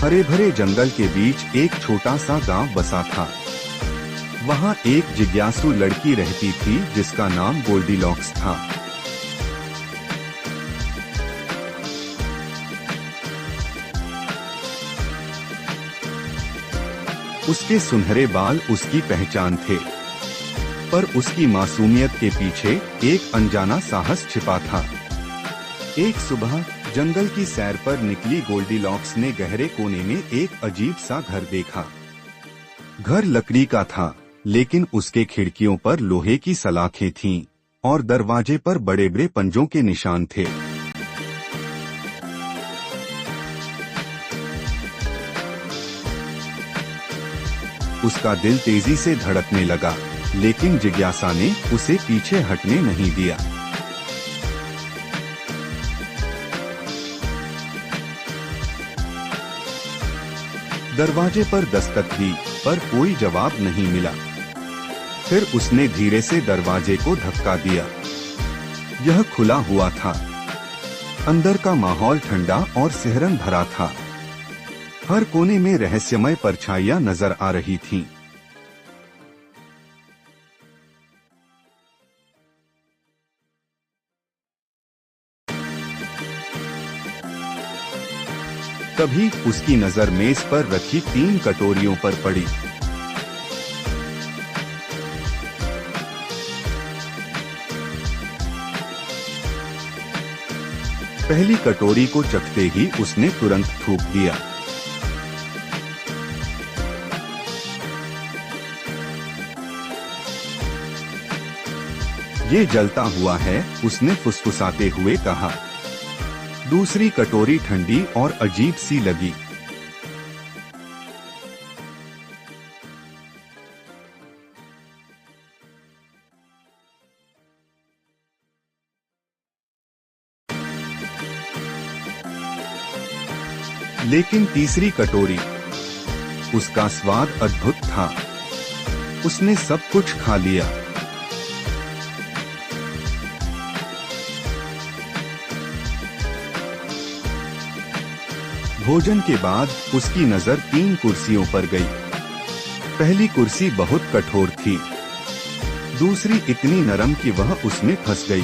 हरे भरे जंगल के बीच एक छोटा सा गांव बसा था। वहां एक जिज्ञासु लड़की रहती थी जिसका नाम गोल्डीलॉक्स था। उसके सुनहरे बाल उसकी पहचान थे, पर उसकी मासूमियत के पीछे एक अनजाना साहस छिपा था। एक सुबह जंगल की सैर पर निकली गोल्डीलॉक्स ने गहरे कोने में एक अजीब सा घर देखा। घर लकड़ी का था, लेकिन उसके खिड़कियों पर लोहे की सलाखें थीं और दरवाजे पर बड़े बड़े पंजों के निशान थे। उसका दिल तेजी से धड़कने लगा, लेकिन जिज्ञासा ने उसे पीछे हटने नहीं दिया। दरवाजे पर दस्तक दी, पर कोई जवाब नहीं मिला। फिर उसने धीरे से दरवाजे को धक्का दिया। यह खुला हुआ था। अंदर का माहौल ठंडा और सिहरन भरा था। हर कोने में रहस्यमय परछाइयां नजर आ रही थीं। तभी उसकी नजर मेज पर रखी 3 कटोरियों पर पड़ी। पहली कटोरी को चखते ही उसने तुरंत थूक दिया। ये जलता हुआ है, उसने फुसफुसाते हुए कहा। दूसरी कटोरी ठंडी और अजीब सी लगी। लेकिन तीसरी कटोरी, उसका स्वाद अद्भुत था। उसने सब कुछ खा लिया। भोजन के बाद उसकी नजर 3 कुर्सियों पर गई। पहली कुर्सी बहुत कठोर थी, दूसरी इतनी नरम कि वह उसमें फंस गई।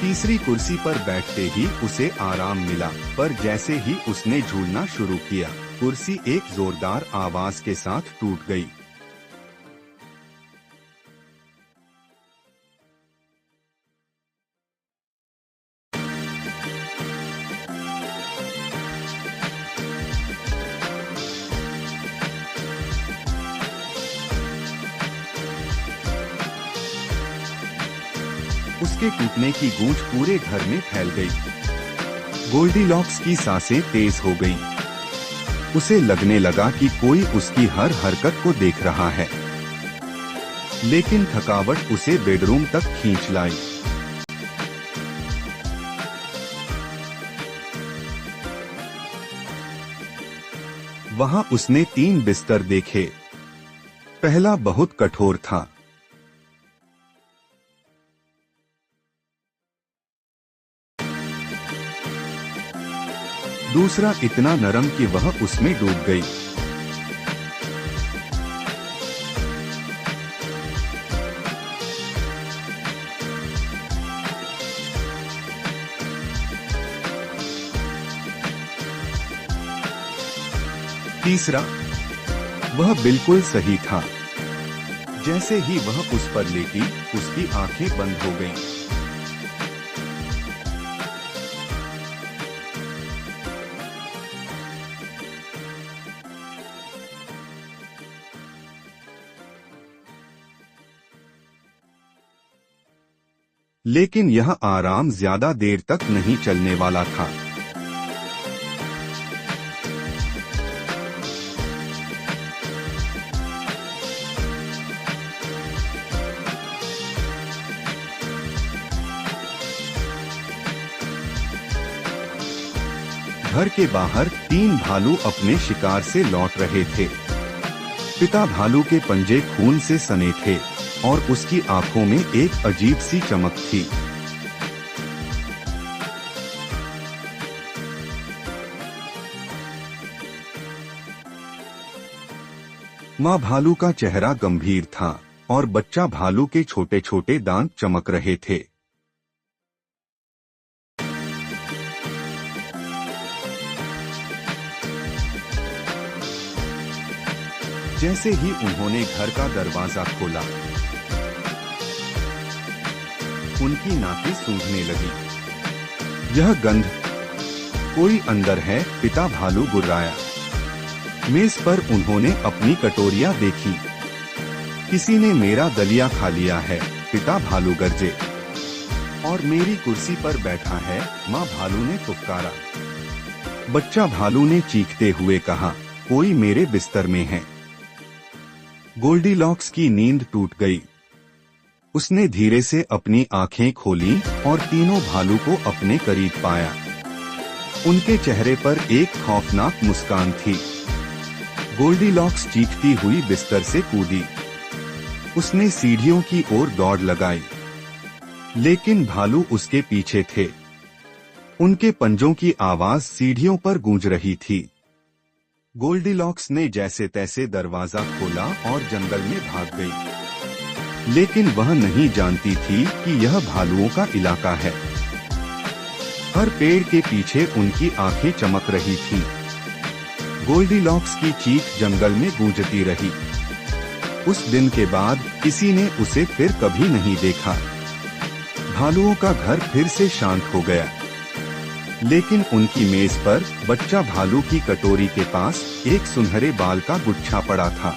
तीसरी कुर्सी पर बैठते ही उसे आराम मिला, पर जैसे ही उसने झूलना शुरू किया, कुर्सी एक जोरदार आवाज के साथ टूट गई। उसके टूटने की गूंज पूरे घर में फैल गई। गोल्डीलॉक्स की सांसें तेज हो गईं। उसे लगने लगा कि कोई उसकी हर हरकत को देख रहा है, लेकिन थकावट उसे बेडरूम तक खींच लाई। वहां उसने 3 बिस्तर देखे। पहला बहुत कठोर था, दूसरा इतना नरम कि वह उसमें डूब गई। तीसरा, वह बिल्कुल सही था। जैसे ही वह उस पर लेटी, उसकी आंखें बंद हो गईं। लेकिन यह आराम ज्यादा देर तक नहीं चलने वाला था। घर के बाहर 3 भालू अपने शिकार से लौट रहे थे। पिता भालू के पंजे खून से सने थे और उसकी आंखों में एक अजीब सी चमक थी। माँ भालू का चेहरा गंभीर था और बच्चा भालू के छोटे छोटे दांत चमक रहे थे। जैसे ही उन्होंने घर का दरवाजा खोला, उनकी नाकें सूंघने लगी। यह गंध, कोई अंदर है, पिता भालू गुर्राया। मेज पर उन्होंने अपनी कटोरियां देखी। किसी ने मेरा दलिया खा लिया है, पिता भालू गरजे। और मेरी कुर्सी पर बैठा है, माँ भालू ने फुफकारा। बच्चा भालू ने चीखते हुए कहा, कोई मेरे बिस्तर में है। गोल्डीलॉक्स की नींद टूट गई। उसने धीरे से अपनी आंखें खोली और तीनों भालू को अपने करीब पाया। उनके चेहरे पर एक खौफनाक मुस्कान थी। गोल्डीलॉक्स चीखती हुई बिस्तर से कूदी। उसने सीढ़ियों की ओर दौड़ लगाई, लेकिन भालू उसके पीछे थे। उनके पंजों की आवाज सीढ़ियों पर गूंज रही थी। गोल्डीलॉक्स ने जैसे तैसे दरवाजा खोला और जंगल में भाग गई, लेकिन वह नहीं जानती थी कि यह भालुओं का इलाका है। हर पेड़ के पीछे उनकी आंखें चमक रही थीं। गोल्डीलॉक्स की चीख जंगल में गूंजती रही। उस दिन के बाद किसी ने उसे फिर कभी नहीं देखा। भालुओं का घर फिर से शांत हो गया, लेकिन उनकी मेज पर बच्चा भालू की कटोरी के पास एक सुनहरे बाल का गुच्छा पड़ा था।